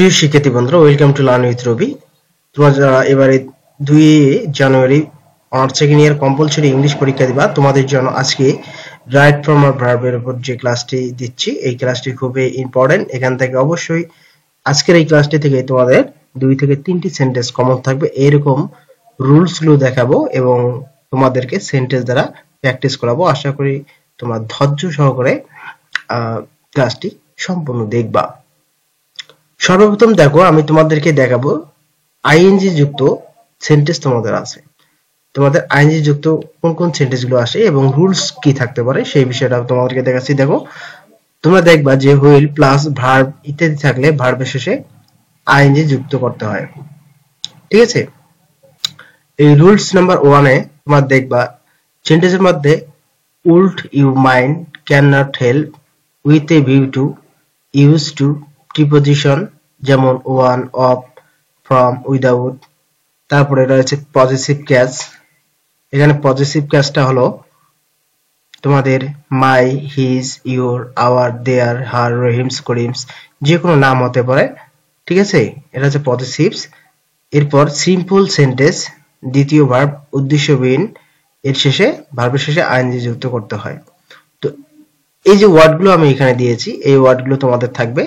প্রিয় শিক্ষার্থী বন্ধুরা, welcome to learn with Robi. তোমরা যারা এবারে 2 জানুয়ারি honours second year compulsory English পরীক্ষা দিবা, তোমাদের জন্য আজকে রাইট ফর্ম অফ ভার্বের উপর যে ক্লাসটি দিচ্ছি, এই ক্লাসটি খুবই ইম্পর্টেন্ট। এখান থেকে অবশ্যই আজকের এই ক্লাসটি থেকে তোমাদের 2 থেকে 3টি সেন্টেন্স কমন থাকবে, এরকম রুলস গুলো দেখাবো এবং তোমাদেরকে সেন্টেন্স দ্বারা প্র্যাকটিস করাবো। আশা করি তোমরা ধৈর্য সহকারে ক্লাসটি সম্পূর্ণ দেখবা। সর্বপ্রথম দেখো, আমি তোমাদেরকে দেখাবো আইএনজি যুক্ত সেন্টেন্স তোমাদের আছে। তোমাদের আইএনজি যুক্ত কোন কোন সেন্টেন্স গুলো আসে এবং রুলস কি থাকতে পারে সেই বিষয়টা তোমাদেরকে দেখাচ্ছি। দেখো, তোমরা দেখবা যে হুইল প্লাস ভার্ব ইত্যাদি থাকলে ভার্বের শেষে আইএনজি যুক্ত করতে হয়। ঠিক আছে, এই রুলস নাম্বার 1 এ তোমরা দেখবা সেন্টেন্সের মধ্যে would you mind can not help with a view to use to preposition যেমন ওয়ান, অফ, ফ্রম, উইদাউট। তারপরে রয়েছে পজিটিভ ক্যাস। এখানে পজিটিভ ক্যাসটা হলো তোমাদের my, his, your, our, their, her, Rahim's, Karim's, যে কোনো নাম হতে পারে। ঠিক আছে, এটা হচ্ছে পজিটিভস। এরপর সিম্পল সেন্টেন্স, দ্বিতীয় ভার্ব উদ্দেশ্যবিহীন, এর শেষে ভার্বের শেষে আইএনজি যুক্ত করতে হয়। তো এই যে ওয়ার্ডগুলো আমি এখানে দিয়েছি, এই ওয়ার্ডগুলো তোমাদের থাকবে,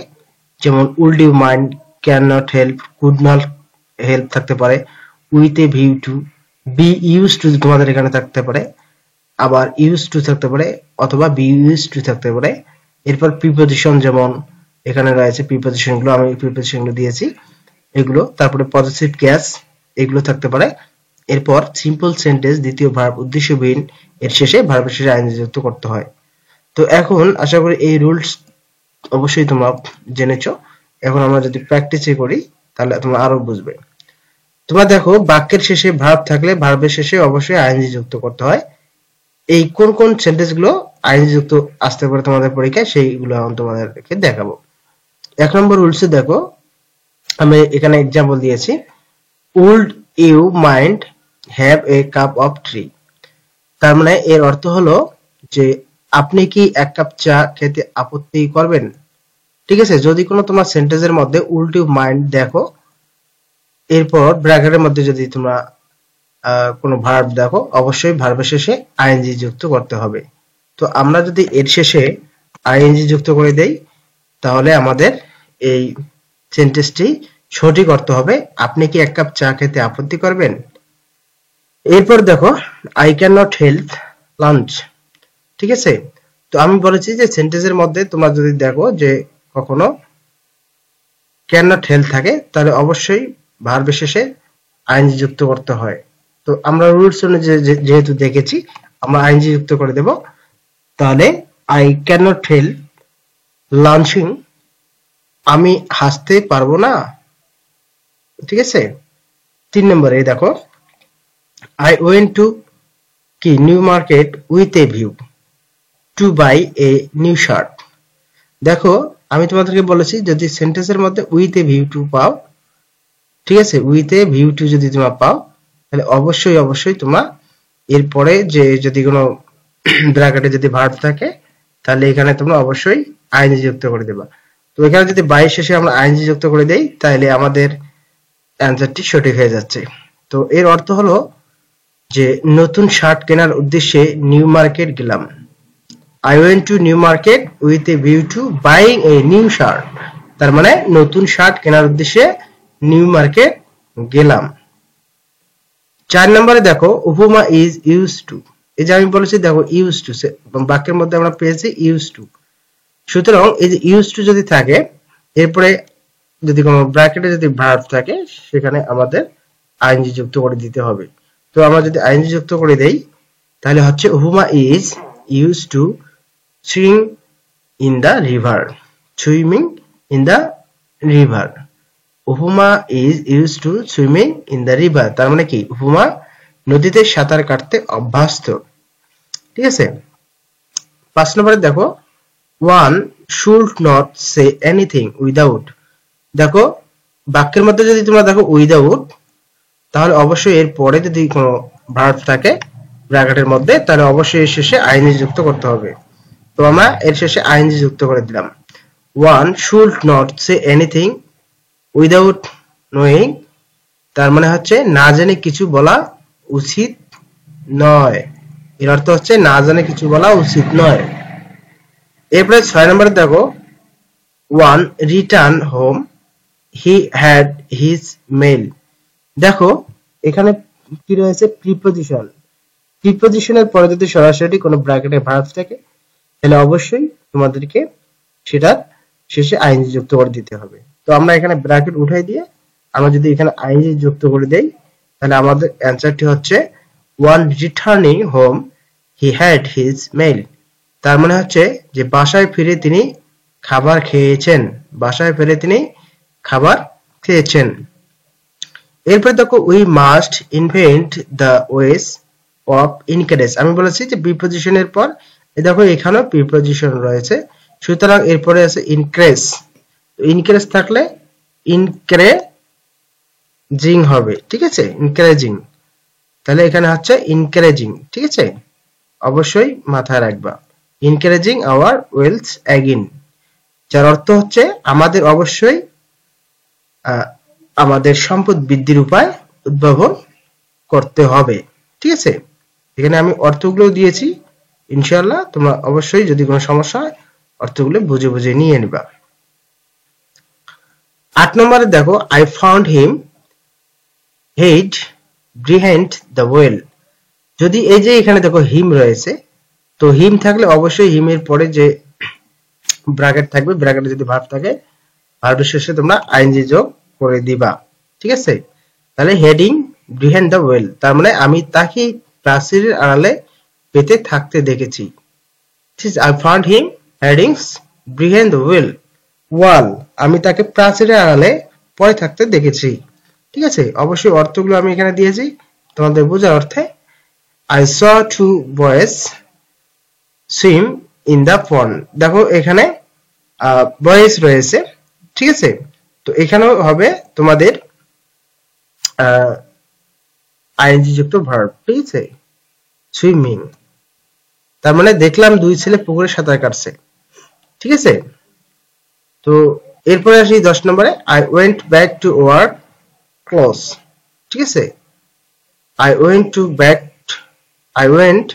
যেমন will you mind, can not help, could not help থাকতে পারে, with a view to, be use to তোমাদের এখানে থাকতে পারে, আবার ইউজ টু থাকতে পারে অথবা বি ইউজ টু থাকতে পারে। এরপর প্রিপজিশন, যেমন এখানে রয়েছে প্রিপজিশন গুলো, আমি প্রিপজিশন গুলো দিয়েছি এগুলো। তারপরে পজিটিভ ক্যাস, এগুলো থাকতে পারে। এরপর সিম্পল সেন্টেন্স, দ্বিতীয় ভার্ব উদ্দেশ্যবিহীন, এর শেষে ভার্বের শেষে আইএনজি যুক্ত করতে হয়। তো এখন আশা করি এই রুলস অবশ্যই তোমরা জেনেছো। এখন আমরা যদি প্র্যাকটিস করি তাহলে তোমরা আরো বুঝবে। তোমরা দেখো, বাক্যের শেষে ভার্ব থাকলে ভার্বের শেষে অবশ্যই আইএনজি যুক্ত করতে হয়। এই কোন কোন সেন্টেন্স গুলো আইএনজি যুক্ত আসতে পারে তোমাদের পরীক্ষায়, সেইগুলো আমি তোমাদেরকে দেখাবো। 1 নম্বর রুলসে দেখো, আমি এখানে एग्जांपल দিয়েছি, would you mind have a cup of tea. তার মানে এর অর্থ হলো যে আপনি কি 1 কাপ চা খেতে আপত্তি করবেন। ঠিক আছে, যদি কোনো তোমার সেন্টেন্সের মধ্যে উল্ড ইউ মাইন্ড দেখো, এরপর ব্র্যাকেটের মধ্যে যদি তোমরা কোনো ভার্ব দেখো, অবশ্যই ভার্বের শেষে আইএনজি যুক্ত করতে হবে। তো আমরা যদি এর শেষে আইএনজি যুক্ত করে দেই তাহলে আমাদের এই সেন্টেন্সটি সঠিক অর্থ হবে, আপনি কি 1 কাপ চা খেতে আপত্তি করবেন। এরপর দেখো, I can not help lunch. ঠিক আছে, তো আমি বলেছি যে সেন্টেন্সের মধ্যে তোমরা যদি দেখো যে কখনো ক্যান নট হেল্প থাকে তাহলে অবশ্যই ভার্বের শেষে আইএনজি যুক্ত করতে হয়। তো আমরা রুলস অনুযায়ী যেহেতু দেখেছি, আমরা আইএনজি যুক্ত করে দেব। তাহলে I can not help laughing, আমি হাসতে পারবো না। ঠিক আছে, 3 নম্বরে দেখো, আই ওয়েন্ট টু কি New Market with a view to buy a new shirt. দেখো, আমি তোমাদেরকে বলেছি যদি সেন্টেন্সের মধ্যে উইথ এ ভিউ টু পাও, ঠিক আছে, উইথ এ ভিউ টু যদি তোমরা পাও তাহলে অবশ্যই অবশ্যই তোমরা এরপরে যে যদি কোনো ব্র্যাকেটে যদি ভার্ব থাকে তাহলে এখানে তোমরা অবশ্যই আইএনজি যুক্ত করে দেবা। তো এখানে যদি বাই শেষে আমরা আইএনজি যুক্ত করে দেই তাহলে আমাদের অ্যানসারটি সঠিক হয়ে যাচ্ছে। তো এর অর্থ হলো যে নতুন শার্ট কেনার উদ্দেশ্যে নিউ মার্কেট গেলাম। I went to new market with a view to buying a new shirt। তার মানে নতুন শার্ট কেনার উদ্দেশ্যে নিউ মার্কেট গেলাম। 4 নম্বরে দেখো, উপমা ইজ ইউজ টু। এই যে আমি বলেছি দেখো ইউজ টু, বাক্যের মধ্যে আমরা পেয়েছি ইউজ টু। সুতরাং এই যে ইউজ টু যদি থাকে, এরপরে যদি কোনো ব্র্যাকেটে যদি ভার্ব থাকে সেখানে আমাদের আইএনজি যুক্ত করে দিতে হবে। তো আমরা যদি আইএনজি যুক্ত করে দেই তাহলে হচ্ছে Upama is use to swimming in the river. Swimming in the river, Upama is use to swimming in the river. তার মানে কি, উপমা নদীতে সাঁতার কাটতে অভ্যস্ত। ঠিক আছে, 5 নম্বরে দেখো, one should not say anything without. দেখো, বাক্যের মধ্যে যদি তোমরা দেখো উইদাউট, তাহলে অবশ্যই এর পরে যদি কোনো ভার্ব থাকে ব্র্যাকেটের মধ্যে তাহলে অবশ্যই এর শেষে আইএনজি যুক্ত করতে হবে। তো আমরা এর শেষে আইএনজি যুক্ত করে দিলাম। One should not say anything without knowing, তার মানে হচ্ছে না জেনে কিছু বলা উচিত নয়। এর অর্থ হচ্ছে না জেনে কিছু বলা উচিত নয়। এরপরে 6 নম্বরে দেখো, on return home, he had his meal. দেখো এখানে কি রয়েছে, প্রিপোজিশন। প্রিপোজিশনের পরে যদি সরাসরি কোনো ব্র্যাকেটে ভার্ব থাকে তাহলে অবশ্যই তোমাদেরকে সেটা শেষে আইএনজি যুক্ত করে দিতে হবে। তো আমরা এখানে ব্র্যাকেট উঠাই দিয়ে আমরা যদি এখানে আইএনজি যুক্ত করে দেই তাহলে আমাদের অ্যান্সারটি হচ্ছে on returning home, he had his meal. তার মানে হচ্ছে যে বাসায় ফিরে তিনি খাবার খেয়েছেন, বাসায় ফিরে তিনি খাবার খেয়েছেন। এরপরে দেখো, we must invent the ways of encourage. আমি বলেছি যে প্রিপোজিশনের পর দেখো এখানেও প্রিপোজিশন রয়েছে, সুতরাং এরপরে আছে ইনক্রেজ। ইনক্রেজ থাকলে ইনক্রেজিং হবে, ঠিক আছে, ইনক্রেজিং। তাহলে এখানে হচ্ছে ইনক্রেজিং, ঠিক আছে, অবশ্যই মাথায় রাখবা। ইনক্রেজিং আওয়ার ওয়েলথ অ্যাগেন, যার অর্থ হচ্ছে আমাদের অবশ্যই আমাদের সম্পদ বৃদ্ধির উপায় উদ্ভাবন করতে হবে, ঠিক আছে। এখানে আমি অর্থগুলো দিয়েছি, ইনশাআল্লাহ তোমরা অবশ্যই যদি কোনো সমস্যা হয় অর্থগুলো বুঝে বুঝে নিয়ে নিবা। 8 নম্বরে দেখো, I found him head behind the well. যদি এই যে এখানে দেখো হিম রয়েছে, তো হিম থাকলে অবশ্যই হিমের পরে যে ব্র্যাকেট থাকবে, ব্র্যাকেটে যদি ভার্ব থাকে ভার্বের শেষে তোমরা আইএনজি যোগ করে দিবা, ঠিক আছে। তাহলে হেডিং বিহাইন্ড দ্য ওয়েল, তার মানে আমি তাকে প্রাচীরের আড়ালে পেতে থাকতে দেখেছি। I found him hiding behind the wall, আমি তাকে প্রাচীরের আড়ালে পড়ে থাকতে দেখেছি, ঠিক আছে। অবশ্যই অর্থগুলো আমি এখানে দিয়েছি তোমাদের বোঝার অর্থে। I saw two boys swim in the pond। দেখো এখানে বয়েজ রয়েছে, ঠিক আছে। তো এখানেও হবে তোমাদের আইএনজি যুক্ত ভার্ব, ঠিক আছে, সুইমিং। তার মানে দেখলাম দুই ছেলে পুকুরে সাঁতার কাটছে, ঠিক আছে। তো এরপরে আসি 10 নম্বরে, I went back to work close, ঠিক আছে। I went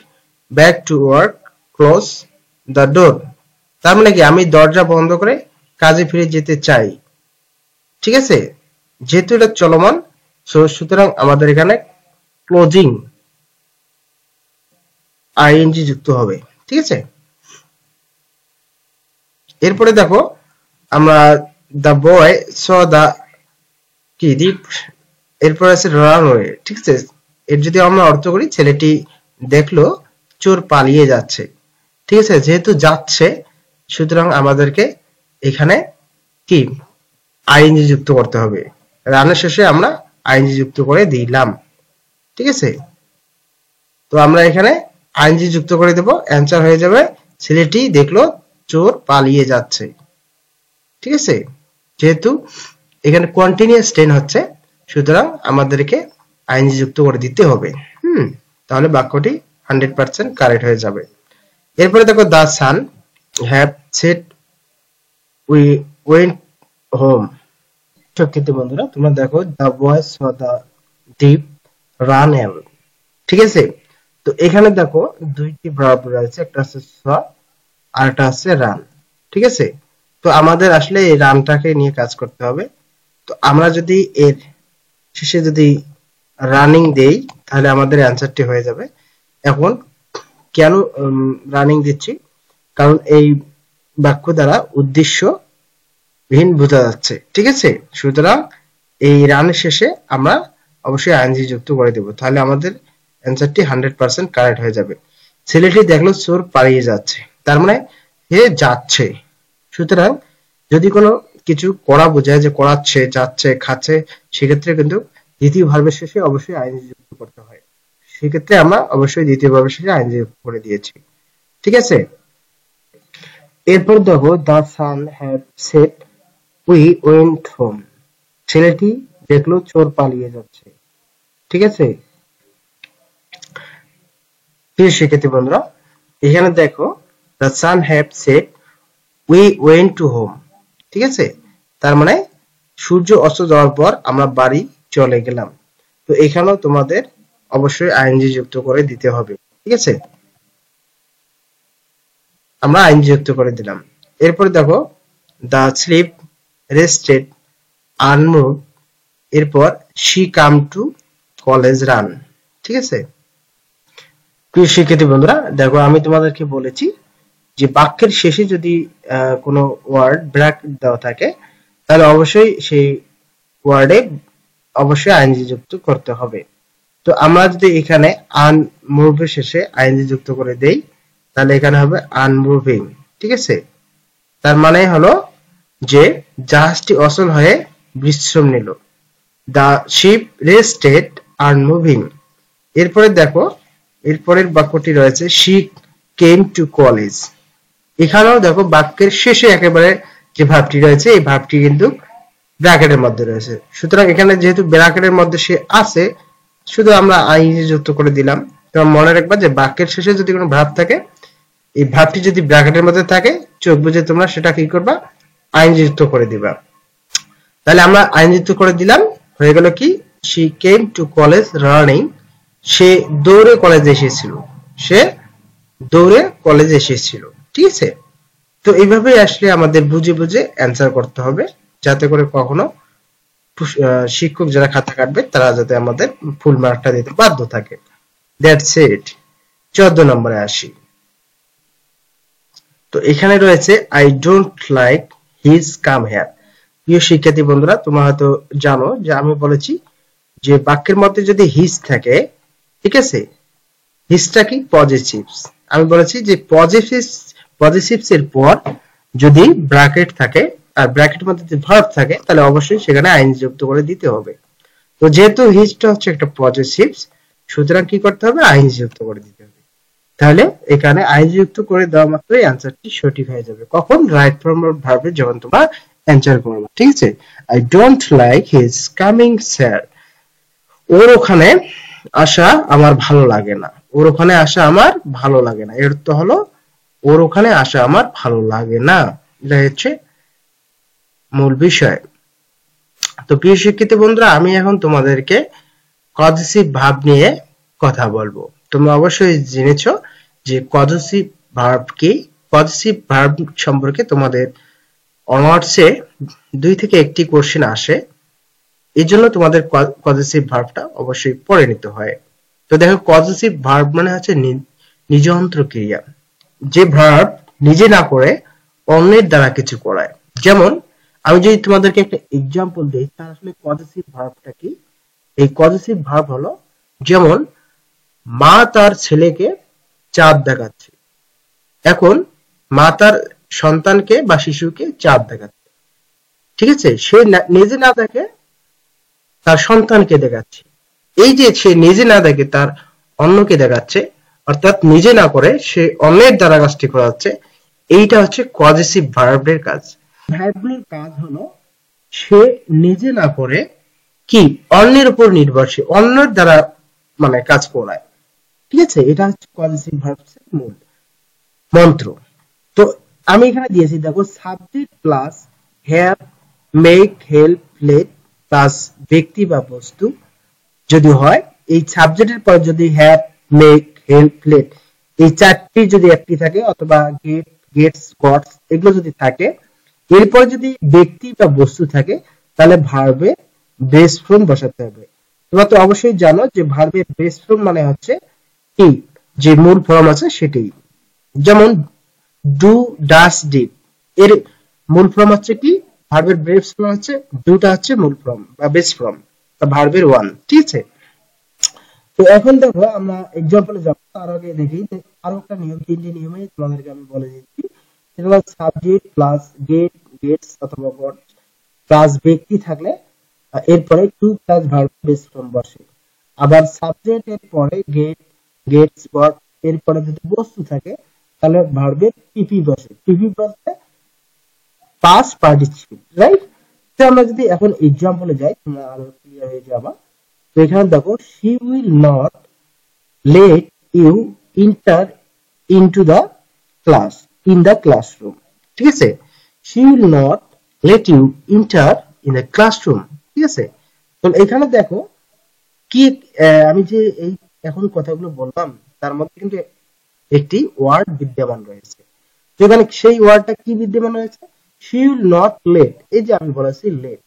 back to work close the door। তার মানে কি আমি দরজা বন্ধ করে কাজে ফিরে যেতে চাই, ঠিক আছে। যেহেতু এটা চলমান, সুতরাং আমাদের এখানে ক্লোজিং আইএনজি যুক্ত হবে, ঠিক আছে। এরপরে দেখো আমরা দ্য বয় স দ্য কি দ্বীপ, এরপর আছে রানওয়ে, ঠিক আছে। এর যদি আমরা অর্থ করি, ছেলেটি দেখলো চোর পালিয়ে যাচ্ছে, ঠিক আছে। যেহেতু যাচ্ছে সুতরাং আমাদেরকে এখানে কি আইএনজি যুক্ত করতে হবে। রানের শেষে আমরা আইএনজি যুক্ত করে দিলাম, ঠিক আছে। তো আমরা এখানে আইএনজি যুক্ত করে দেব, অ্যান্সার হয়ে যাবে ছেলেটি দেখলো চোর পালিয়ে যাচ্ছে, ঠিক আছে। যেহেতু এখানে কন্টিনিউয়াস টেন্স হচ্ছে সুতরাং আমাদেরকে আইএনজি যুক্ত করে দিতে হবে, তাহলে বাক্যটি 100% কারেক্ট হয়ে যাবে। এরপরে দেখো, the sun have set we went home. শিক্ষার্থী বন্ধুরা তোমরা দেখো, the boy saw the deep run এল, ঠিক আছে। তো এখানে দেখো দুইটি ভার্ব রয়েছে, একটা আছে স আর একটা আছে রান, ঠিক আছে। তো আমাদের আসলে এই রানটাকে নিয়ে কাজ করতে হবে। তো আমরা যদি এর শেষে যদি রানিং দেই তাহলে আমাদের অ্যান্সারটি হয়ে যাবে। এখন কেন রানিং দিচ্ছি, কারণ এই বাক্য দ্বারা উদ্দেশ্যহীন বোঝা যাচ্ছে, ঠিক আছে। সুতরাং এই রানের শেষে আমরা অবশ্যই আইএনজি যুক্ত করে দেব, তাহলে আমাদের অ্যান্সারটি 100% কারেক্ট হয়ে যাবে। ছেলেটি দেখলো চোর পালিয়ে যাচ্ছে, তার মানে সে যাচ্ছে। সুতরাং যদি কোনো কিছু করা বোঝায়, যে করাচ্ছে, যাচ্ছে, খাচ্ছে, সেক্ষেত্রে কিন্তু দ্বিতীয় ভার্বের শেষে অবশ্যই আইএনজি যুক্ত করতে হয়। সেক্ষেত্রে আমরা অবশ্যই দ্বিতীয় ভার্বের শেষে আইএনজি যুক্ত করে দিয়েছি, ঠিক আছে। এরপর দেখো, the San had set we went home. ছেলেটি দেখলো চোর পালিয়ে যাচ্ছে, ঠিক আছে। প্রিয় শিক্ষার্থী বন্ধুরা, এখানে দেখো the San had set we went to home, ঠিক আছে। তার মানে সূর্য অস্ত যাওয়ার পর আমরা বাড়ি চলে গেলাম। তো এখানেও তোমাদের অবশ্যই আইএনজি যুক্ত করে দিতে হবে, ঠিক আছে? আমরা আইএনজি যুক্ত করে দিলাম। এরপরে দেখো দা স্লিপ রেস্টেড আনমুভ, এরপর she come to college run, ঠিক আছে? প্রিয় শিক্ষার্থী বন্ধুরা, দেখো আমি তোমাদেরকে বলেছি যে বাক্যের শেষে যদি কোনো ওয়ার্ড ব্র্যাকেট দেওয়া থাকে তাহলে অবশ্যই সেই ওয়ার্ডে অবশ্যই আইএনজি যুক্ত করতে হবে। তো আমরা যদি এখানে আনমুভের শেষে আইএনজি যুক্ত করে দেই তাহলে এখানে হবে আনমুভিং, ঠিক আছে? তার মানে হলো যে জাহাজটি অচল হয়ে বিশ্রাম নিল। The ship rested unmoving. এরপরে দেখো এরপরের বাক্যটি রয়েছে শি কেম টু কলেজ। এখানেও দেখো বাক্যের শেষে একেবারে যে ভার্বটি রয়েছে এই ভার্বটি কিন্তু ব্র্যাকেটের মধ্যে রয়েছে। সুতরাং এখানে যেহেতু ব্র্যাকেটের মধ্যে সে আছে, শুধু আমরা আইএনজি যুক্ত করে দিলাম। তোমরা মনে রাখবা যে বাক্যের শেষে যদি কোনো ভার্ব থাকে, এই ভার্বটি যদি ব্র্যাকেটের মধ্যে থাকে, চোখ বুজে তোমরা সেটা কি করবা, আইএনজি যুক্ত করে দিবা। তাহলে আমরা আইএনজি যুক্ত করে দিলাম, হয়ে গেল কি she came to college running. সে দৌড়ে কলেজে এসেছিল, সে দৌড়ে কলেজে এসেছিল, ঠিক আছে? তো এইভাবে আসলে আমাদের বুঝে বুঝে অ্যান্সার করতে হবে, যাতে করে কখনো শিক্ষক যারা খাতা কাটবে তারা যাতে আমাদের ফুল মার্কটা দিতে বাধ্য থাকে। That's it. 14 নম্বরে আসি। তো এখানে রয়েছে I don't like his come here. প্রিয় শিক্ষার্থী বন্ধুরা, তোমরা হয়তো জানো যে আমি বলেছি যে বাক্যের মধ্যে যদি হিজ থাকে, ঠিক আছে, হিজটা কি পজিটিভস। আমি বলেছি যে পজিটিভস এর পর যদি ব্র্যাকেট থাকে আর ব্র্যাকেটের মধ্যে যদি ভার্ব থাকে তাহলে অবশ্যই সেখানে আইএনজি যুক্ত করে দিতে হবে। তো যেহেতু হিজটা হচ্ছে একটা পজিটিভস, সুতরাং কি করতে হবে, আইএনজি যুক্ত করে দিতে হবে। তাহলে এখানে আইএনজি যুক্ত করে দেওয়া মাত্রই অ্যানসারটি সঠিক হয়ে যাবে। কখন, রাইট ফর্ম ভার্বে যখন তোমরা অ্যানসার করবে, ঠিক আছে? I don't like his coming sir. ওর ওখানে আসা আমার ভালো লাগে না। ওর ওখানে আসা আমার ভালো লাগে না, এর তো হলো ওর ওখানে আসা আমার ভালো লাগে না। এটা হচ্ছে মূল বিষয়। তো প্রিয় শিক্ষার্থী বন্ধুরা, আমি এখন তোমাদেরকে পজিটিভ ভার্ব নিয়ে কথা বলবো। তোমরা অবশ্যই জেনেছো যে পজিটিভ ভার্ব কি। পজিটিভ ভার্ব সম্পর্কে তোমাদের অনার্সে 2 থেকে 1টি কোশ্চেন আসে, এই জন্য তোমাদের পজিটিভ ভার্বটা অবশ্যই পড়ে নিতে হয়। তো দেখো পজিটিভ ভার্ব মানে হচ্ছে নিজন্ত্র ক্রিয়া, যে ভার্ব নিজে না করে অন্যের দ্বারা কিছু করায়। যেমন আমি যদি তোমাদেরকে একটা এক্সাম্পল দিই, তার আসলে পজিটিভ ভার্বটা কি। এই পজিটিভ ভার্ব হলো, যেমন মা তার ছেলেকে চাঁদ দেখাচ্ছে। এখন মা তার সন্তানকে বা শিশুকে চাঁদ দেখাচ্ছে, ঠিক আছে? সে নিজে না দেখে তার সন্তানকে দেখাচ্ছে। এই যে সে নিজে না দেখে তার অন্যকে দেখাচ্ছে, অর্থাৎ নিজে না করে সে অন্যের দ্বারা কাজটি করাচ্ছে, এইটা হচ্ছে পজিটিভ ভার্বের কাজ। ভার্বগুলোর কাজ হলো সে নিজে না করে কি অন্যের উপর নির্ভরশীল, অন্যের দ্বারা মানে কাজ করায়, ঠিক আছে? এটা হচ্ছে পজিটিভ ভার্বসের মূল মন্ত্র। তো আমি এখানে দিয়েছি, দেখো subject plus have, make, help, let plus ব্যক্তি বা বস্তু যদি হয়, এই সাবজেক্টের পর যদি হ্যাভ, মেক, হেল্প, লেট এই 4টি যদি একটি থাকে, অথবা গেট, গেটস, গটস এগুলো যদি থাকে, এরপর যদি ব্যক্তি বা বস্তু থাকে, তাহলে ভার্বে বেস ফর্ম বসাতে হবে। তোমরা তো অবশ্যই জানো যে ভার্বের বেস ফর্ম মানে হচ্ছে কি, যে মূল ফর্ম আছে সেটাই। যেমন ডু, ডাস, ডিড এর মূল ফর্ম হচ্ছে কি, ভার্বের বেস ফর্ম হচ্ছে ডুটা হচ্ছে মূল ফর্ম বা বেস ফর্ম বা ভার্বের ওয়ান, ঠিক আছে? তো এখন দেখো আমরা এক্সাম্পলে যাব, তার আগে দেখি আরো একটা নিয়ম, 3টি নিয়মে তোমাদেরকে আমি বলে দিচ্ছি। সেটা হলো সাবজেক্ট প্লাস গেট, গেটস অথবা গট প্লাস ব্যক্তি থাকলে এরপরে to plus verb base form বসে। আবার সাবজেক্ট এর পরে গেট, গেটস, গট এরপরে যদি বস্তু থাকে তাহলে ভার্বের পিপি বসে। পিপি বলতে পাস্ট পার্টিসিপেট, রাইট? তো আমরা যদি এখন এক্সাম্পলে যাই, তোমরা আরো ক্লিয়ার হয়ে যাবা। তো এখানে দেখো, she will not let you enter into the class in the classroom, ঠিক আছে? she will not let you enter in a classroom. ঠিক আছে, তো এখানে দেখো কি আমি যে এই এখন কথাগুলো বললাম তার মধ্যে কিন্তু একটি ওয়ার্ড বিদ্যমান রয়েছে। তো এখানে সেই ওয়ার্ডটা কি বিদ্যমান রয়েছে? she will not let, এই যে আমি বলেছি let,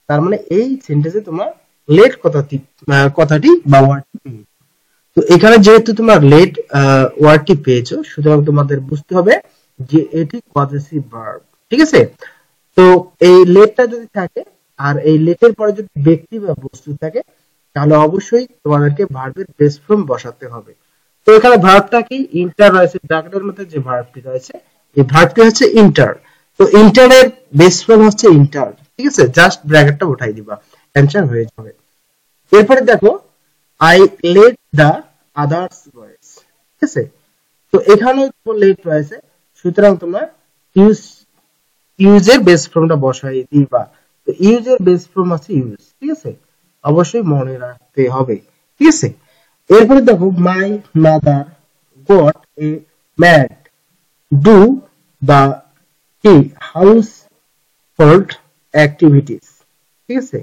তার মানে এই সেন্টেন্সে তোমার let কথাটি বা ওয়ার্ডটি পেয়েছো। তো এখানে যেহেতু তোমার let ওয়ার্ডটি পেয়েছো, সুতরাং তোমাদের বুঝতে হবে যে এটি পজেসিভ ভার্ব। ঠিক আছে, তো এই লেটটা যদি থাকে আর এই লেটের পরে যদি ব্যক্তি বা বস্তু থাকে, তাহলে অবশ্যই তোমাদেরকে ভার্বের বেস ফর্ম বসাতে হবে। তো এখানে ভার্বটা কি? ইন্টার রয়েছে, ব্র্যাকেটের মধ্যে যে ভার্বটি রয়েছে এই ভার্বটি হচ্ছে ইন্টার। তো ইন্টারের বেস ফর্ম হচ্ছে ইন্টার। ঠিক আছে, জাস্ট ব্র্যাকেটটা উঠাই দিবা, অ্যানসার হয়ে যাবে। এরপরে দেখো I let the others boys. ঠিক আছে, তো এখানে লেট রয়েছে, সুতরাং তোমরা ইউজ ইউজের বেস ফর্মটা বসাই দিবা। তো ইউজের বেস ফর্ম আছে ইউজ। ঠিক আছে, অবশ্যই মনে রাখতে হবে। ঠিক আছে, এরপরে দেখো my mother got a maid do the কি হাউস হোল্ড অ্যাক্টিভিটিস। ঠিক আছে,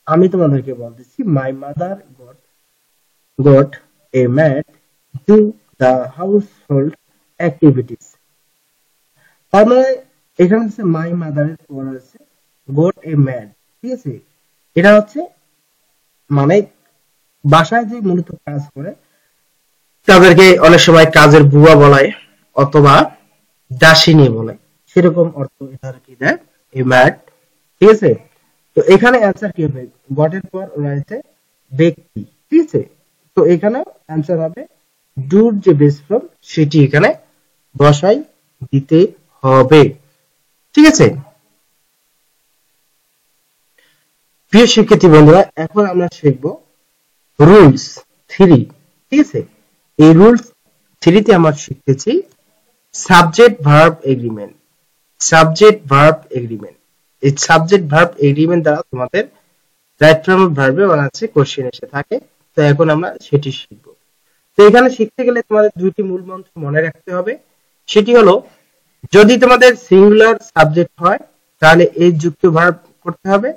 আমি তোমাদেরকে বলতেছি my mother got a maid do the household activities. তার মানে এখানে হচ্ছে মাই মাদারের পর আছে গট এ ম্যাড। ঠিক আছে, এটা হচ্ছে মানে বাসায় যে মূলত কাজ করে তাদেরকে অনেক সময় কাজের বুয়া বলায় অথবা দাসিনী বলে, সেরকম অর্থ এটার কি দেয় এ ম্যাড। ঠিক আছে, তো এখানে অ্যান্সার কি হবে? গটের পর রয়েছে ব্যক্তি। ঠিক আছে, তো এখানে অ্যান্সার হবে ডুর যে বেস ফর্ম সেটি এখানে বসাই দিতে হবে। ঠিক আছে, প্রিয় শিক্ষার্থী বন্ধুরা, এখন আমরা শিখব রুলস 3। ঠিক আছে, এই রুলস 3 তে আমরা শিখতেছি subject verb agreement. Subject verb agreement, এই সাবজেক্ট ভার্ব এগ্রিমেন্ট দ্বারা তোমাদের রাইট ফর্ম ভার্বে বানাচ্ছে কোশ্চেন এসে থাকে। তো এখন আমরা সেটি শিখব। তো এখানে শিখতে গেলে তোমাদের দুইটি মূল মন্ত্র মনে রাখতে হবে। সেটি হলো, যদি তোমাদের সিঙ্গুলার সাবজেক্ট হয় তাহলে এস যুক্ত ভার্ব করতে হবে,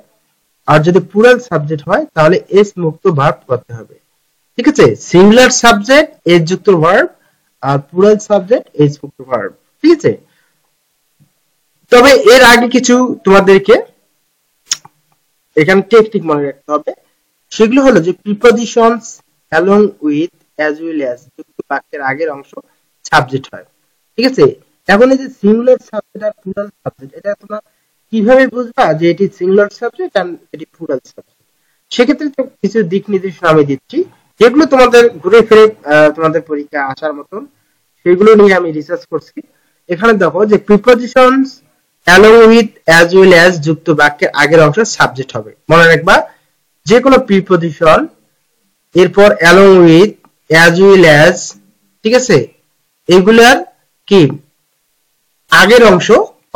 আর যদি প্লুরাল সাবজেক্ট হয় তাহলে এস মুক্ত ভার্ব করতে হবে। ঠিক আছে, সিঙ্গুলার সাবজেক্ট এস যুক্ত ভার্ব আর প্লুরাল সাবজেক্ট এস মুক্ত ভার্ব। ঠিক আছে, তবে এর আগে কিছু তোমাদেরকে এখানে টেকনিক মনে রাখতে হবে। সেগুলো হলো যে prepositions along with as well as যুক্ত বাক্যের আগের অংশ সাবজেক্ট হয়। ঠিক আছে, এখন এই যে সিঙ্গুলার সাবজেক্ট আর প্লুরাল সাবজেক্ট, এটা তোমরা কিভাবে বুঝবা যে এটি সিঙ্গুলার সাবজেক্ট আর এটি প্লুরাল সাবজেক্ট? সেক্ষেত্রে তো কিছু দিক নির্দেশনা আমি দিচ্ছি, যেগুলো তোমাদের ঘুরে ফিরে তোমাদের পরীক্ষা আসার মতন, সেগুলো নিয়ে আমি রিসার্চ করছি। এখানে দেখো যে prepositions along with as well as যুক্ত বাক্যের আগের অংশ সাবজেক্ট হবে। মনে রাখবা, যে কোনো প্রিপজিশন এরপর along with as well as, ঠিক আছে, এগুলার কি আগের অংশ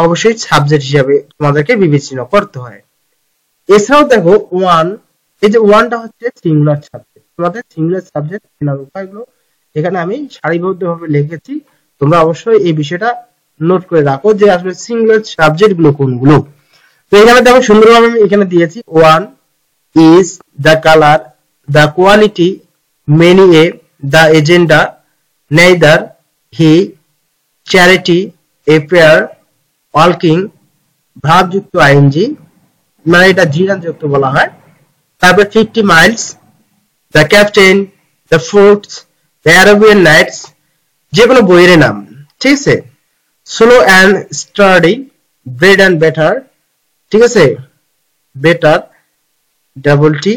অবশ্যই সাবজেক্ট হিসাবে তোমাদেরকে বিবেচনা করতে হয়। এছাড়াও দেখো ওয়ান, এই যে ওয়ানটা হচ্ছে সিঙ্গুলার সাবজেক্ট। তোমাদের সিঙ্গুলার সাবজেক্ট চেনার উপায়গুলো এখানে আমি সারিবদ্ধভাবে লিখেছি, তোমরা অবশ্যই এই বিষয়টা নোট করে রাখো যে আসলে সিঙ্গুলার সাবজেক্ট গুলো কোনগুলো। তো এখানে দেখো সুন্দরভাবে আমি এখানে দিয়েছি one is the color, the quality, many a, the agenda, neither, he, charity, a pair, walking, ভাব যুক্ত আইএনজি, মানে এটা জিরান যুক্ত বলা হয়। তারপর 50 miles, the captain, the fruits, the Arabian Nights, যে কোনো বইয়ের নাম। ঠিক আছে, slow and sturdy, bread and butter, ঠিক আছে, better, ডাবল টি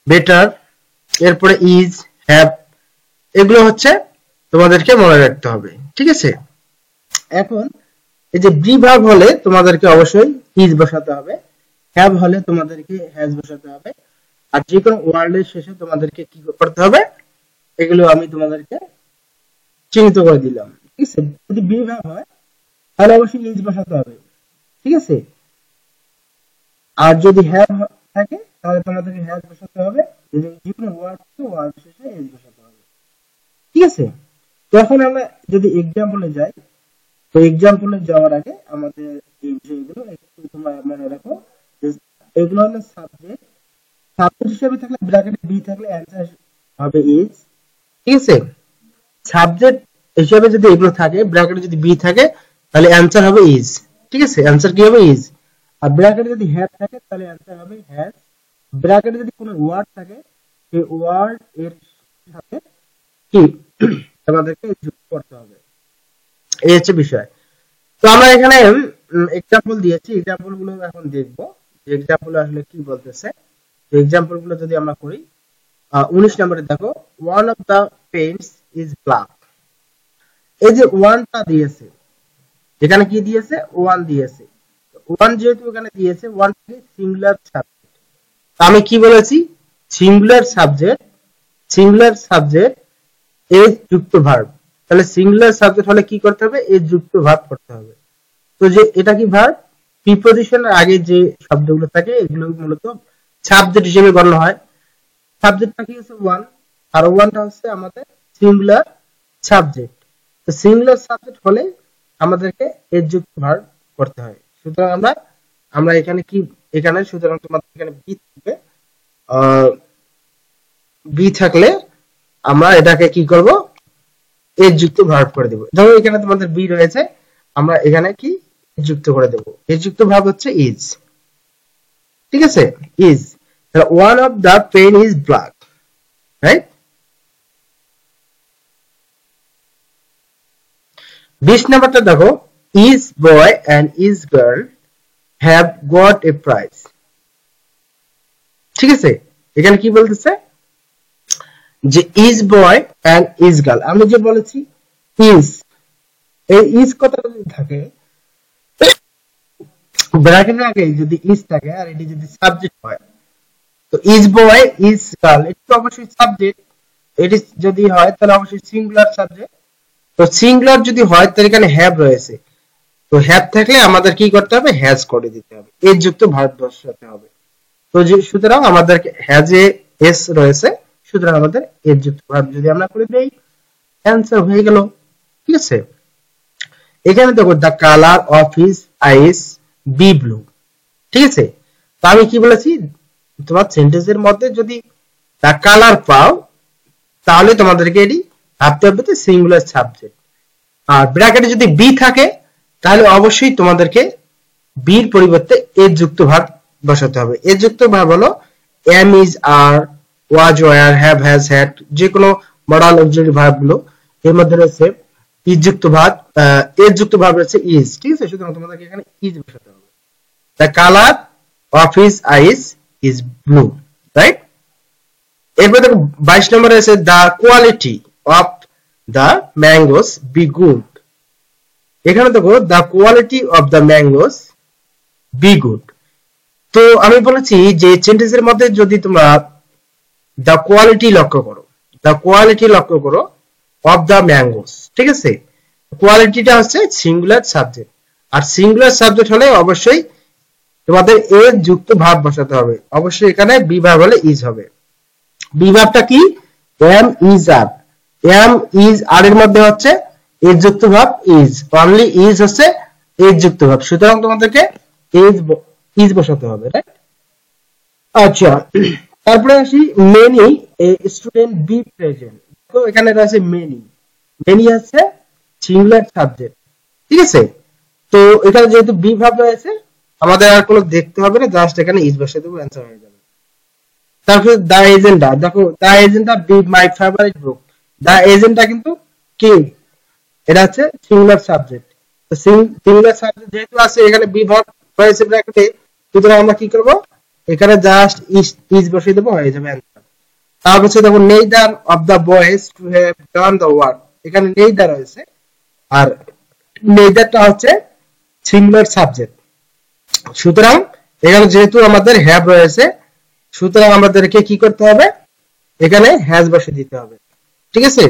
বেটার, এরপরে ইজ, হ্যাভ, এগুলো হচ্ছে তোমাদেরকে মনে রাখতে হবে। ঠিক আছে, এখন এই যে বি ভার্ব হলে তোমাদেরকে অবশ্যই ইজ বসাতে হবে, হ্যাভ হলে তোমাদেরকে হ্যাজ বসাতে হবে, আর যে কোনো ওয়ার্ডের শেষে তোমাদেরকে কি করতে হবে এগুলো আমি তোমাদেরকে চিহ্নিত করে দিলাম। ঠিক আছে, যদি বি ভার্ব হয় তাহলে অবশ্যই ইজ বসাতে হবে। ঠিক আছে, আর যদি হ্যাভ থাকে তাহলে তোমাদেরকে হ্যাজ বসাতে হবে, যদি যে কোনো ওয়ার্ড থাকে ওয়ার্ড শেষে এজ বসাতে হবে। ঠিক আছে, তো এখন আমরা যদি এক্সাম্পলে যাই, তো এক্সাম্পলে যাওয়ার আগে আমাদের এই বিষয়গুলো একটু তোমরা মনে রাখো। এগুলো হলো সাবজেক্ট। সাবজেক্ট হিসেবে থাকলে ব্র্যাকেটে বি থাকলে অ্যান্সার হবে ইজ। ঠিক আছে, সাবজেক্ট হিসেবে যদি এগুলো থাকে, ব্র্যাকেটে যদি বি থাকে তাহলে অ্যান্সার হবে ইজ। ঠিক আছে, অ্যান্সার কি হবে ইজ। আর ব্র্যাকেটে যদি হ্যাভ থাকে তাহলে অ্যান্সার হবে হ্যাজ। ব্র্যাকেটে যদি কোনো ওয়ার্ড থাকে সেই ওয়ার্ড এর সাথে কি আমাদেরকে যুক্ত করতে হবে, এই হচ্ছে বিষয়। তো আমরা এখানে এক্সাম্পল দিয়েছি, এক্সাম্পল গুলো এখন দেখবো যে এক্সাম্পল আসলে কি বলতেছে। এক্সাম্পল গুলো যদি আমরা করি, 19 নম্বরে দেখো, one of the pens is black. এই যে ওয়ানটা দিয়েছে, এখানে কি দিয়েছে, ওয়ান দিয়েছে। ওয়ান যেহেতু এখানে দিয়েছে, ওয়ান থেকে সিঙ্গুলার সাবজেক্ট। আমি কি বলেছি, singular subject, singular subject S যুক্ত ভার্ব। তাহলে সিঙ্গুলার সাবজেক্ট হলে কি করতে হবে, এজ যুক্ত ভার্ব করতে হবে। তো যে এটা কি ভার্ব, প্রিপজিশনের আগে যে শব্দগুলো থাকে এগুলো মূলত সাবজেক্ট হিসেবে গণ্য হয়। সাবজেক্টটা কি হচ্ছে ওয়ান, আর ওয়ানটা হচ্ছে আমাদের সিঙ্গুলার সাবজেক্ট। তো সিঙ্গুলার সাবজেক্ট হলে আমাদেরকে এজ যুক্ত ভার্ব করতে হয়। সুতরাং আমরা এখানে কি, এখানে সুতরাং তোমাদের এখানে বি থাকবে, বি থাকলে আমরা এটাকে কি করব, এজ যুক্ত ভার্ব করে দেব। ধরো এখানে তোমাদের বি রয়েছে, আমরা এখানে কি এজ যুক্ত করে দেব। এজ যুক্ত ভার্ব হচ্ছে ইজ। ঠিক আছে, is. One of the pen is black, right. 20 নাম্বারটা দেখো, each boy and each girl have got a prize. ঠিক আছে, এখানে কি বলতেছে যে each boy and each girl. আমি যে বলেছি ইজ, এই ইজ কথাটা যদি থাকে ব্র্যাকেটের আগে যদি ইজ থাকে আর এটি যদি সাবজেক্ট হয়, তো ইজ বয় ইজ গার্ল এটি তো অবশ্যই সাবজেক্ট। এটি যদি হয় তাহলে অবশ্যই সিঙ্গুলার সাবজেক্ট। তো সিঙ্গুলার যদি হয় তাহলে এখানে হ্যাভ রয়েছে, তো হ্যাভ থাকলে আমাদের কি করতে হবে, হ্যাজ করে দিতে হবে, এজ যুক্ত ভার্ব বসাতে হবে। তো সুতরাং আমাদের হ্যাজে এস রয়েছে, সুতরাং আমাদের এজ যুক্ত ভার্ব যদি আমরা করে দেই অ্যান্সার হয়ে গেল। ঠিক আছে, এখানে দেখো the colour of his eyes be blue. ঠিক আছে, তো আমি কি বলেছি, তোমার সেন্টেন্সের মধ্যে যদি দ্য কালার পাও তাহলে তোমাদেরকে এটি ভাবতে হবে যে সিঙ্গুলার সাবজেক্ট। আর ব্র্যাকেটে যদি বি থাকে তাহলে অবশ্যই তোমাদেরকে বির পরিবর্তে এজ যুক্ত ভার্ব বসাতে হবে। এজ যুক্ত ভার্ব হলো am, is, are, was, were, have, has, had, যে কোনো মডাল অক্সিলারি ভার্ব গুলো এর মধ্যে রয়েছে ইজ যুক্ত ভার্ব, এজ যুক্ত ভার্ব রয়েছে ইজ। ঠিক আছে, সুতরাং তোমাদেরকে এখানে ইজ বসাতে হবে। The colour of his ice is blue, right. এরপর দেখো 22 নম্বরে আছে the quality of the mangoes be good. এখানে দেখো the quality of the mangoes be good. তো আমি বলেছি যে সেন্টেন্সের মধ্যে যদি তোমরা দ্য কোয়ালিটি লক্ষ্য করো, দ্য কোয়ালিটি লক্ষ্য করো অফ দ্য ম্যাঙ্গোস। ঠিক আছে, কোয়ালিটিটা হচ্ছে সিঙ্গুলার সাবজেক্ট, আর সিঙ্গুলার সাবজেক্ট হলে অবশ্যই তোমাদের এজ যুক্ত ভার্ব বসাতে হবে। অবশ্যই এখানে বি ভার্ব হলে ইজ হবে। বি ভার্বটা কি, am, is, are. Am, is, are এর মধ্যে হচ্ছে এজ যুক্ত ভার্ব ইজ, অনলি ইজ হচ্ছে এজ যুক্ত ভার্ব। সুতরাং তোমাদেরকে ইজ বসাতে হবে, রাইট। আচ্ছা, তারপরে আসি many a student be present. তো এখানে রয়েছে মেনি, মেনি হচ্ছে সিঙ্গুলার সাবজেক্ট। ঠিক আছে, তো এখানে যেহেতু বি ভার্ব রয়েছে আমাদের আর কোনো দেখতে হবে না, জাস্ট এখানে ইজ বসিয়ে দেবো, অ্যান্সার হয়ে যাবে। তারপরে দ্য এজেন্ডা, দেখো the agenda B my favourite book. The agenda কিন্তু কি, এটা হচ্ছে সিঙ্গুলার সাবজেক্ট। তো সিঙ্গুলার সাবজেক্ট যেহেতু আছে এখানে বি ভার্ব রয়েছে ব্র্যাকেটে, সুতরাং আমরা কি করব, এখানে জাস্ট ইজ বসিয়ে দেবো, হয়ে যাবে অ্যান্সার। তারপর হচ্ছে দেখো neither of the boys to have done the work. এখানে নেইদার রয়েছে, আর নেইদারটা হচ্ছে সিঙ্গুলার সাবজেক্ট। সুতরাং এখানে যেহেতু আমাদের হ্যাভ রয়েছে, সুতরাং আমাদেরকে কি করতে হবে, এখানে হ্যাজ বসিয়ে দিতে হবে। ঠিক আছে,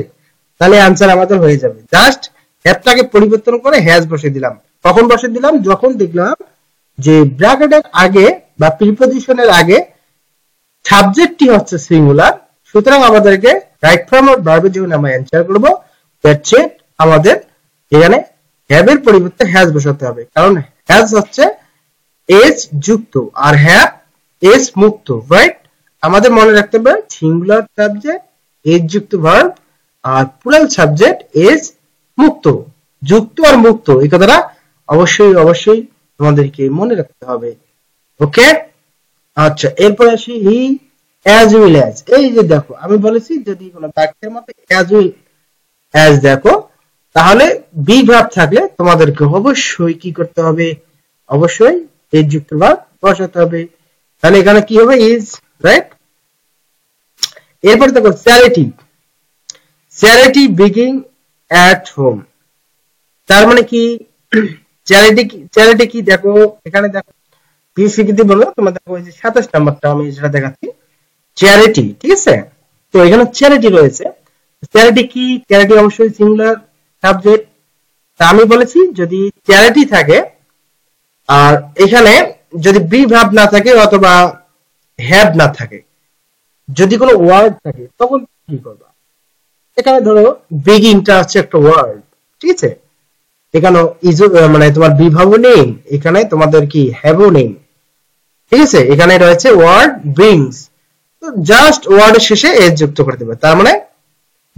তাহলে অ্যান্সার আমাদের হয়ে যাবে। জাস্ট হ্যাভটাকে পরিবর্তন করে হ্যাজ বসিয়ে দিলাম। কখন বসিয়ে দিলাম, যখন দেখলাম যে ব্র্যাকেটের আগে বা প্রিপজিশনের আগে সাবজেক্টটি হচ্ছে সিঙ্গুলার, সুতরাং আমাদেরকে রাইট ফর্ম অফ ভার্বের জন্য আমরা অ্যান্সার করব। দ্যাটস ইট, আমাদের এখানে হ্যাভ এর পরিবর্তে হ্যাজ বসাতে হবে, কারণ হ্যাজ হচ্ছে এস যুক্ত আর হ্যাভ এস মুক্ত, রাইট? আমাদের মনে রাখতে হবে সিঙ্গুলার সাবজেক্ট এস যুক্ত ভার্ব আর প্লুরাল সাবজেক্ট এস মুক্ত, যুক্ত আর মুক্ত, এই কথাটা অবশ্যই অবশ্যই তোমাদেরকে মনে রাখতে হবে। ওকে, আচ্ছা, এরপর আসি হি অ্যাজ উইল অ্যাজ। এই যে দেখো আমি বলেছি যদি কোনো বাক্যের মধ্যে অ্যাজ উইল অ্যাজ দেখো তাহলে বি ভার্ব থাকলে তোমাদেরকে অবশ্যই কি করতে হবে, অবশ্যই এস যুক্ত ভার্ব বসাতে হবে। তাহলে এখানে কি হবে, ইজ, রাইট? এরপর দেখো চ্যারিটি, চ্যারিটি বিগিং অ্যাট হোম, তার মানে কি চ্যারিটি কি, চ্যারিটি কি দেখো এখানে দেখো স্বীকৃতি বলো তোমার, দেখো এই যে 27 নাম্বারটা আমি যেটা দেখাচ্ছি চ্যারিটি, ঠিক আছে? তো এখানে চ্যারিটি রয়েছে, চ্যারিটি কি, চ্যারিটি অবশ্যই সিঙ্গুলার সাবজেক্ট। তা আমি বলেছি যদি চ্যারিটি থাকে আর এখানে যদি বি ভার্ব না থাকে অথবা হ্যাভ না থাকে, যদি কোনো ওয়ার্ড থাকে তখন কি করবা? এখানে ধরো বিগিংটা হচ্ছে একটা ওয়ার্ড, ঠিক আছে? এখানে ইজ মানে তোমার বি ভার্বও নেই, এখানে তোমাদের কি হ্যাভও নেই, ঠিক আছে? এখানে রয়েছে ওয়ার্ড ব্রিংস, তো জাস্ট ওয়ার্ডের শেষে এস যুক্ত করে দেবে। তার মানে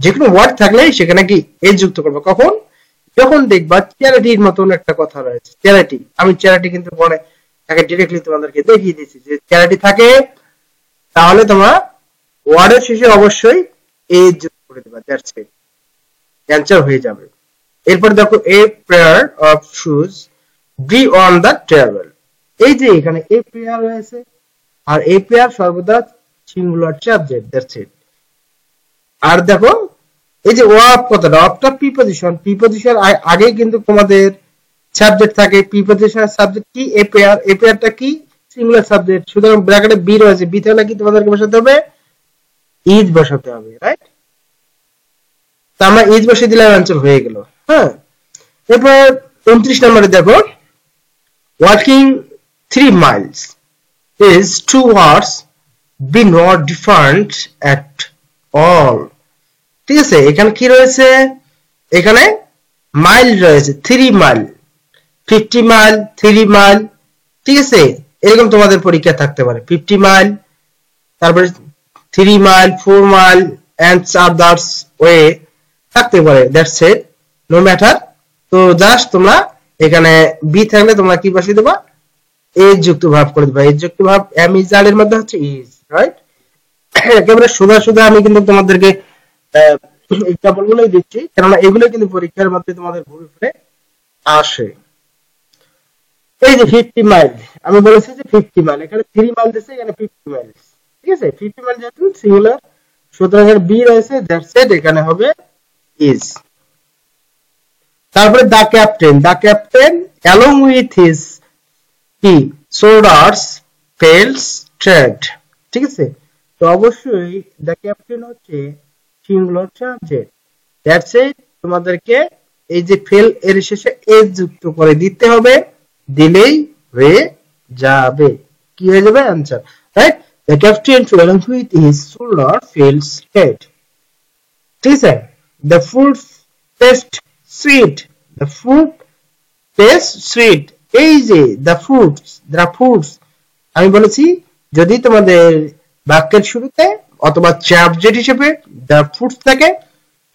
যে কোনো ওয়ার্ড থাকলে সেখানে কি এস যুক্ত করবে কখন, যখন দেখবা চ্যারিটির মতন একটা কথা রয়েছে। চ্যারিটি, আমি চ্যারিটি কিন্তু পরে তাকে ডিরেক্টলি তোমাদেরকে দেখিয়ে দিয়েছি যে চ্যারিটি থাকে তাহলে তোমরা ওয়ার্ডের শেষে অবশ্যই এস যুক্ত করে দেবে, দ্যাটস ইট, অ্যানসার হয়ে যাবে। এরপর দেখো a pair of shoes be on the table, এই যে এখানে এ পেয়ার রয়েছে আর এ পেয়ার সর্বদা সিঙ্গুলার সাবজেক্ট, দ্যাটস ইট। আর দেখো এই যে অফ কথাটা, অফটা প্রিপজিশন, প্রিপজিশন আগে কিন্তু তোমাদের সাবজেক্ট থাকে, প্রিপজিশন সাবজেক্ট কি এ পেয়ার, এ পেয়ারটা কি সিঙ্গুলার সাবজেক্ট, সুতরাং ব্র্যাকেটে বি রয়েছে, বি তাহলে কি তোমাদেরকে বসাতে হবে, ইজ বসাতে হবে, রাইট? তা আমরা ইজ বসিয়ে দিলে অ্যানসার হয়ে গেল। হ্যাঁ, এরপর 29 নম্বরে দেখো walking 3 miles is 2 hours be not different at all, ঠিক আছে? এখানে কি রয়েছে, এখানে মাইল রয়েছে, 3 মাইল, 50 মাইল, 3 মাইল, ঠিক আছে? এরকম তোমাদের পরীক্ষা থাকতে পারে 50 মাইল, তারপরে 3 mile, 4 mile and others way থাকতে পারে, দ্যাটস ইট, নো ম্যাটার। তো জাস্ট তোমরা এখানে বি থাকলে তোমরা কি বসিয়ে দেবা, এস যুক্ত ভার্ব করে দেবা। এস যুক্ত ভার্ব এম ইজ আর এর মধ্যে হচ্ছে ইজ, রাইট? একেবারে সোজা সোজা আমি কিন্তু তোমাদেরকে এক্সাম্পল গুলোই দিচ্ছি, কেননা এগুলো কিন্তু পরীক্ষার মধ্যে তোমাদের ঘুরে ফিরে আসে। এই যে 50 মাইল, আমি বলেছি যে 50 মাইল, এখানে 3 মাইল দিয়েছে, এখানে 50 মাইল, ঠিক আছে? 50 মাইল যেহেতু সিঙ্গুলার, সুতরাং এর বি রয়েছে, দ্যাটস ইট, এখানে হবে ইজ। তারপরে the captain, the captain along with his কি সোল্ডার্স ফেলস ট্রেড, ঠিক আছে? তো অবশ্যই দা ক্যাপ্টেন হচ্ছে সিঙ্গুলার সাবজেক্ট, দ্যাটস ইট। তোমাদেরকে এই যে ফেল এর শেষে এস যুক্ত করে দিতে হবে, দিলেই হয়ে যাবে, কি হয়ে যাবে answer, right? The captain along with his soldier feels trade, ঠিক আছে? The food taste sweet, the food taste sweet, এই যে দ্য ফুডস আমি বলেছি যদি তোমাদের বাক্যের শুরুতে অথবা সাবজেক্ট হিসেবে দ্য ফুডস থাকে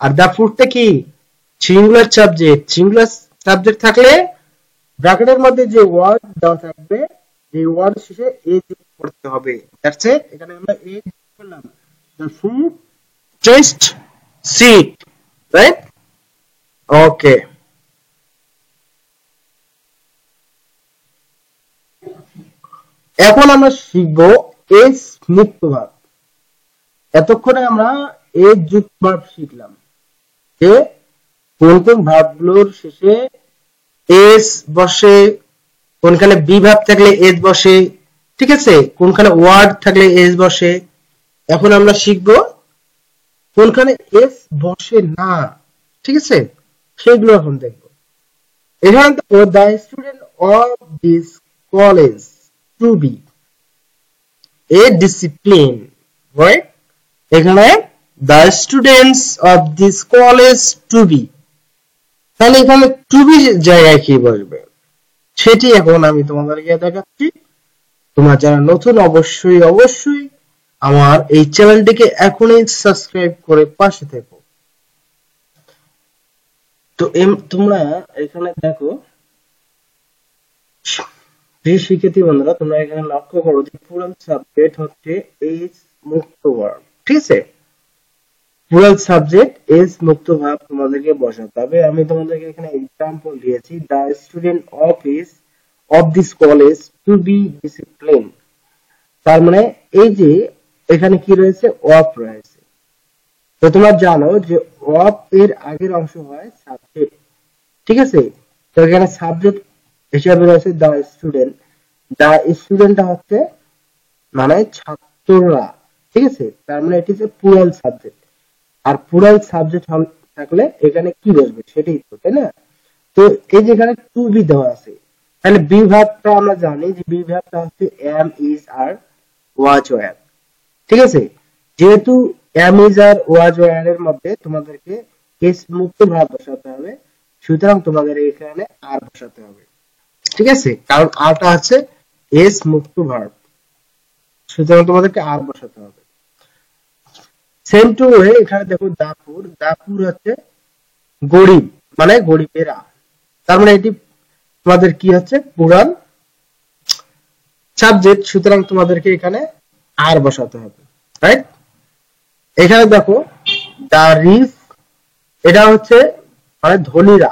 আর দ্য ফুডটা কি সিঙ্গুলার সাবজেক্ট, সিঙ্গুলার সাবজেক্ট থাকলে ব্র্যাকেটের মধ্যে যে ওয়ার্ড দেওয়া থাকবে এই ওয়ার্ড শেষে এ যোগ করতে হবে, দ্যাটস ইট। এখানে আমরা এ করলাম, the food taste sweet, right? Okay, এখন আমরা শিখব এস মুক্ত ভার্ব। এতক্ষণে আমরা এস যুক্ত ভার্ব শিখলাম যে কোন কোন ভার্বগুলোর শেষে এস বসে, কোনখানে বি ভার্ব থাকলে এস বসে, ঠিক আছে? কোনখানে ওয়ার্ড থাকলে এস বসে। এখন আমরা শিখব কোনখানে এস বসে না, ঠিক আছে? সেগুলো এখন দেখব। এখানে দেখো the student of this college to be a discipline, right? এখানে the students of this college to be, তাহলে এখানে টু বি জায়গায় কি বসবে সেটি এখন আমি তোমাদেরকে দেখাচ্ছি। তোমরা যারা নতুন অবশ্যই অবশ্যই আমার এই চ্যানেলটিকে এখনই সাবস্ক্রাইব করে পাশে থেকো। তো তোমরা এখানে দেখো প্রিয় শিক্ষার্থী বন্ধুরা, তোমরা এখানে লক্ষ্য করো যে প্লুরাল সাবজেক্ট হচ্ছে এস মুক্ত ভার্ব। ঠিক আছে, প্লুরাল সাবজেক্ট এস মুক্ত ভার্ব তোমাদেরকে বসাতে হবে। আমি তোমাদেরকে এখানে एग्जांपल দিয়েছি, the student of this college to be discipline. তার মানে এই যে এখানে কি রয়েছে, অফ রয়েছে। তো তোমরা জানো যে অফ এর আগের অংশ হয় সাবজেক্ট। ঠিক আছে, তো এখানে সাবজেক্ট হিসাবে রয়েছে দা স্টুডেন্ট। দা স্টুডেন্টটা হচ্ছে মানে ছাত্ররা। ঠিক আছে, তার মানে এটি হচ্ছে প্লুরাল সাবজেক্ট। আর প্লুরাল সাবজেক্ট থাকলে এখানে কি বসবে সেটাই তো, তাই না? তো এই যে এখানে টু বি দেওয়া আছে, তাহলে বি ভার্বটা আমরা জানি যে বি ভার্বটা হচ্ছে am is are was were. ঠিক আছে, যেহেতু am is are was were এর মধ্যে তোমাদেরকে এস মুক্ত ভার্ব বসাতে হবে, সুতরাং তোমাদের এখানে আর বসাতে হবে। ঠিক আছে, কারণ আরটা হচ্ছে এস মুক্ত ভার্ব, সুতরাং তোমাদেরকে আর বসাতে হবে। সেম টু ওয়ে এখানে দেখো দাপুর, দাপুর হচ্ছে গরিব মানে গরিবেরা। তার মানে এটি তোমাদের কি হচ্ছে, প্লুরাল সাবজেক্ট, সুতরাং তোমাদেরকে এখানে আর বসাতে হবে, রাইট? এখানে দেখো দা রিচ, এটা হচ্ছে মানে ধনীরা।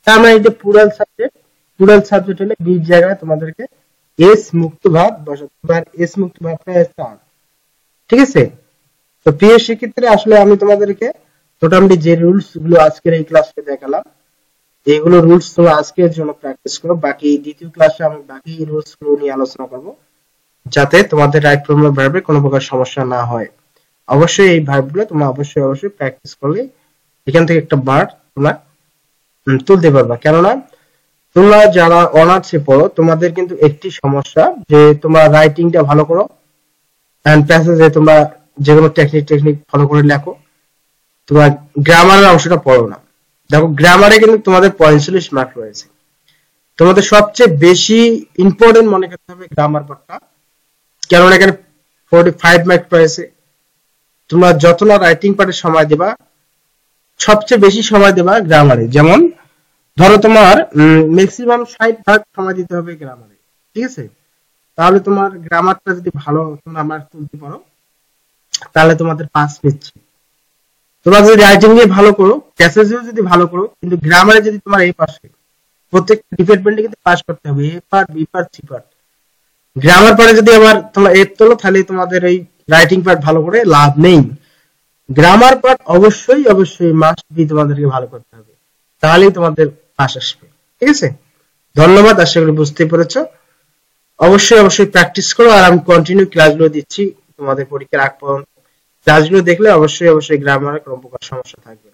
তার মানে এটা প্লুরাল সাবজেক্ট। প্লুরাল সাবজেক্ট হলে বি জায়গায় তোমাদেরকে এস মুক্ত ভার্ব বসাতে হবে, আর এস মুক্ত ভার্বটা হচ্ছে আর। ঠিক আছে, তো প্রিয় শিক্ষার্থীরা, আসলে আমি তোমাদেরকে মোটামুটি যে রুলস গুলো আজকের এই ক্লাসে দেখালাম, এইগুলো রুলস তোমরা আজকের জন্য প্র্যাকটিস করো। বাকি দ্বিতীয় ক্লাসে আমি বাকি রুলস গুলো নিয়ে আলোচনা করব, যাতে তোমাদের রাইট ফর্ম অফ ভার্বে কোনো প্রকার সমস্যা না হয়। অবশ্যই এই ভার্বগুলো তোমরা অবশ্যই অবশ্যই প্র্যাকটিস করলে এখান থেকে একটা বার তোমরা তুলতে পারবা। কেননা তোমরা যারা অনার্সে পড়ো তোমাদের কিন্তু একটি সমস্যা যে তোমরা রাইটিংটা ভালো করো এন্ড প্যাসেজে তোমরা যেকোনো টেকনিক ফলো করে লেখো, তোমার গ্রামারের অংশটা পড়ো না। দেখো গ্রামারে কিন্তু তোমাদের 45 মার্ক রয়েছে, তোমাদের সবচেয়ে বেশি ইম্পর্টেন্ট মনে করতে হবে গ্রামার পার্টটা, কারণ এখানে 45 মার্ক রয়েছে। তোমরা যত না রাইটিং পার্টে সময় দেবা, সবচেয়ে বেশি সময় দেবা গ্রামারে। যেমন ধরো তোমার ম্যাক্সিমাম 60 ভাগ সময় দিতে হবে গ্রামারে। ঠিক আছে, তাহলে তোমার গ্রামারটা যদি ভালো তোমরা মার্ক তুলতে পারো, তাহলে তোমাদের পাস নিচ্ছে। তোমরা যদি রাইটিং নিয়ে ভালো করো, প্যাসেজেও যদি ভালো করো, কিন্তু গ্রামারে যদি তোমার এই পাশে প্রত্যেক ডিপার্টমেন্টে কিন্তু পাস করতে হবে, A part B part C part. Grammar পারে যদি আবার তোমরা এ তোলো, তাহলে তোমাদের এই রাইটিং পার্ট ভালো করে লাভ নেই। গ্রামার পার্ট অবশ্যই অবশ্যই মাস্ট বি তোমাদেরকে ভালো করতে হবে, তাহলেই তোমাদের পাস আসবে। ঠিক আছে, ধন্যবাদ, আশা করি বুঝতে পেরেছো। অবশ্যই অবশ্যই প্র্যাকটিস করো, আর আমি কন্টিনিউ ক্লাসগুলো দিচ্ছি তোমাদের পরীক্ষার আগ পর্যন্ত। ক্লাসগুলো দেখলে অবশ্যই অবশ্যই গ্রামারে কোনো প্রকার সমস্যা থাকবে না।